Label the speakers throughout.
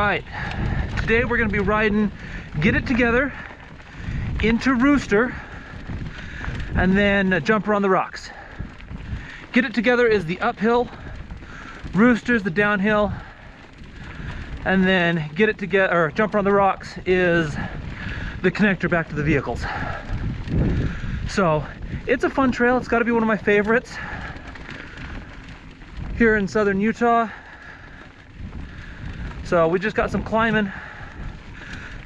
Speaker 1: right, today we're going to be riding Get It Together into Rooster and then Jumper on the Rocks. Get It Together is the uphill, Rooster's the downhill, and then Get It Together, or Jumper on the Rocks, is the connector back to the vehicles. So it's a fun trail. It's got to be one of my favorites here in southern Utah. So we just got some climbing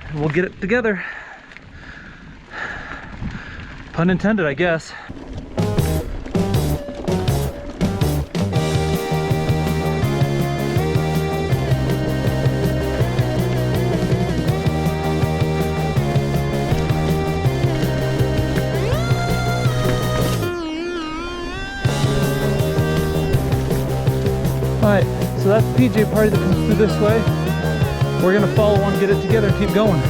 Speaker 1: and we'll get it together. Pun intended, I guess. Alright, so that's the PJ party that comes through this way. We're gonna follow on, Get It Together, and keep going.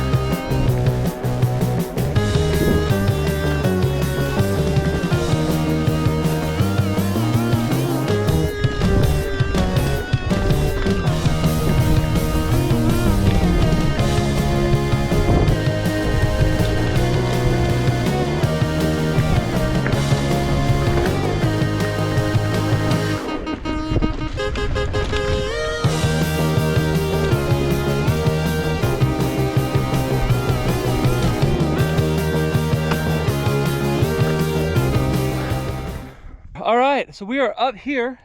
Speaker 1: All right, so we are up here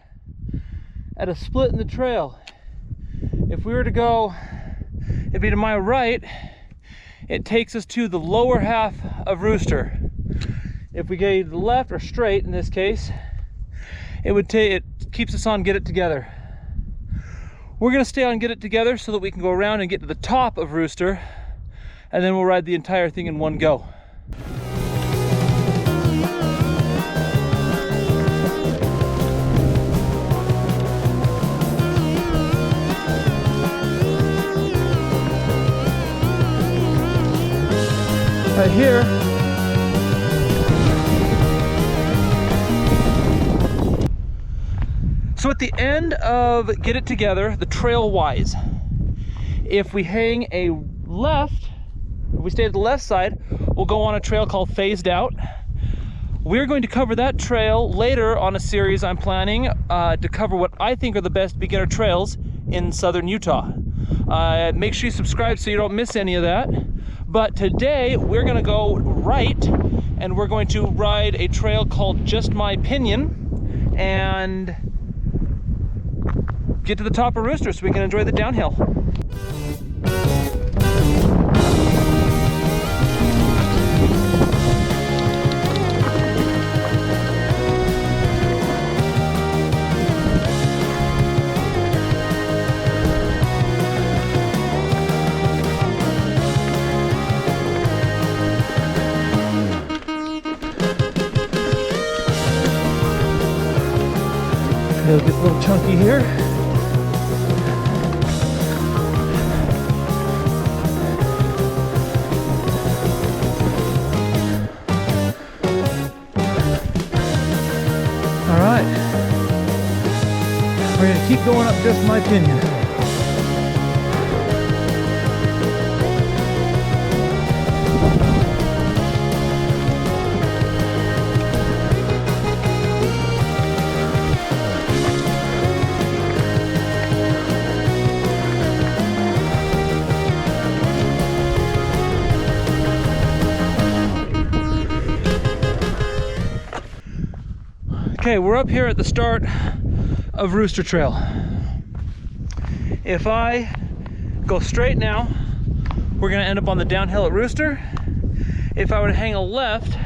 Speaker 1: at a split in the trail. If we were to go, it'd be to my right, it takes us to the lower half of Rooster. If we go to the left, or straight in this case, it keeps us on Get It Together. We're gonna stay on Get It Together so that we can go around and get to the top of Rooster, and then we'll ride the entire thing in one go. Right here, so at the end of Get It Together, the trail wise, if we hang a left, if we stay at the left side, we'll go on a trail called Phased Out. We're going to cover that trail later on a series I'm planning to cover what I think are the best beginner trails in southern Utah. Make sure you subscribe so you don't miss any of that. But today we're gonna go right and we're going to ride a trail called Just My Opinion and get to the top of Rooster so we can enjoy the downhill. It'll get a little chunky here. All right, we're gonna keep going up Just My Opinion. Okay, we're up here at the start of Rooster Trail. If I go straight now, we're gonna end up on the downhill at Rooster. If I were to hang a left,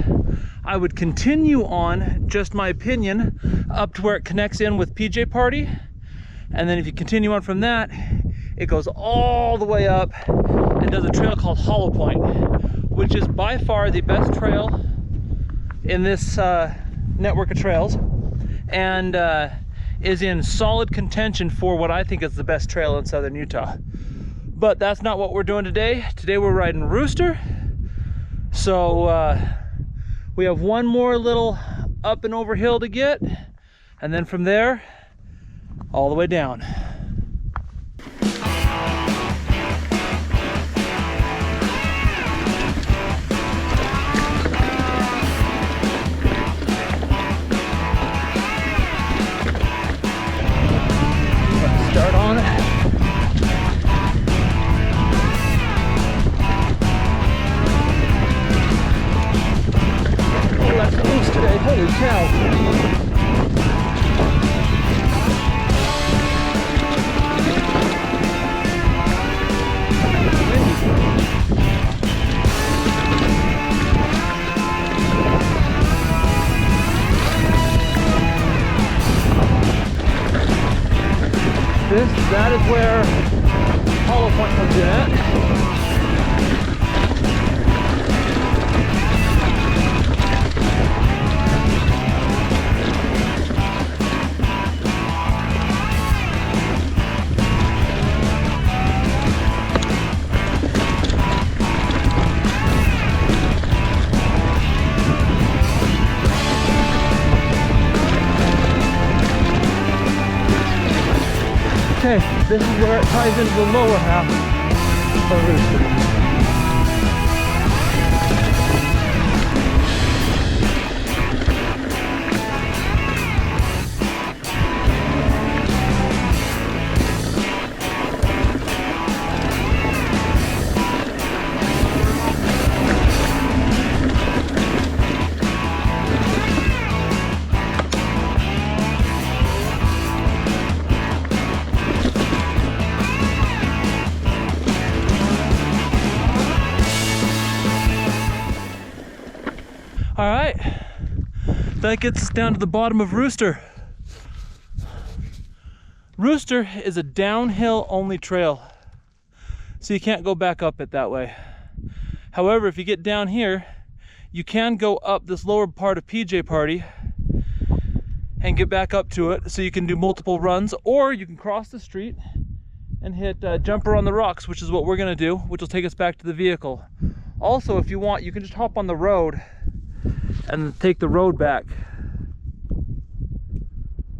Speaker 1: I would continue on Just My Opinion up to where it connects in with PJ Party. And then if you continue on from that, it goes all the way up and does a trail called Hollow Point, which is by far the best trail in this network of trails, and is in solid contention for what I think is the best trail in southern Utah. But that's not what we're doing today. Today we're riding Rooster. So we have one more little up and over hill to get, and then from there all the way down. That is where hollow point comes in at. Okay, this is where it ties into the lower half of Rooster. All right, that gets us down to the bottom of Rooster. Rooster is a downhill only trail, so you can't go back up it that way. However, if you get down here, you can go up this lower part of PJ Party and get back up to it, so you can do multiple runs, or you can cross the street and hit jumper on the rocks, which is what we're gonna do, which will take us back to the vehicle. Also, if you want, you can just hop on the road and take the road back,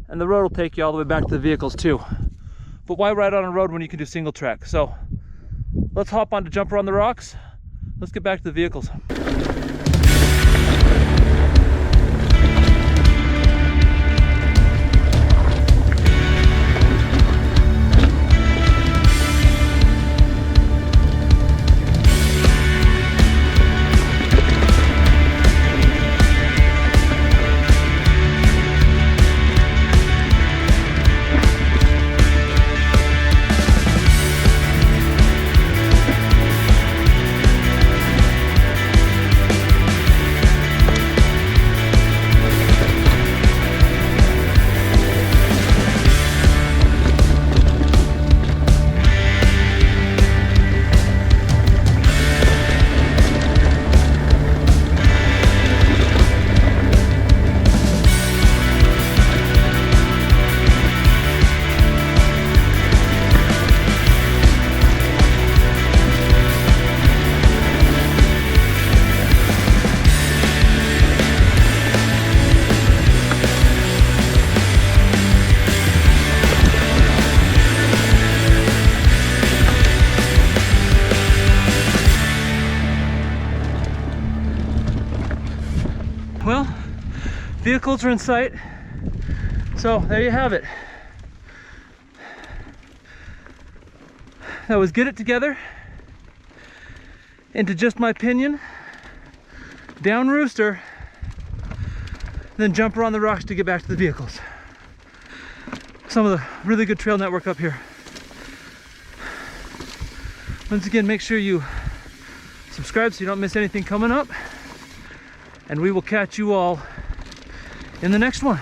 Speaker 1: and the road will take you all the way back to the vehicles too. But why ride on a road when you can do single track? So let's hop on to jumper on the rocks. Let's get back to the vehicles. Well, vehicles are in sight, so there you have it. That was Get It Together into Just My Opinion, down Rooster, then jumper on the rocks to get back to the vehicles. Some of the really good trail network up here. Once again, make sure you subscribe so you don't miss anything coming up. And we will catch you all in the next one.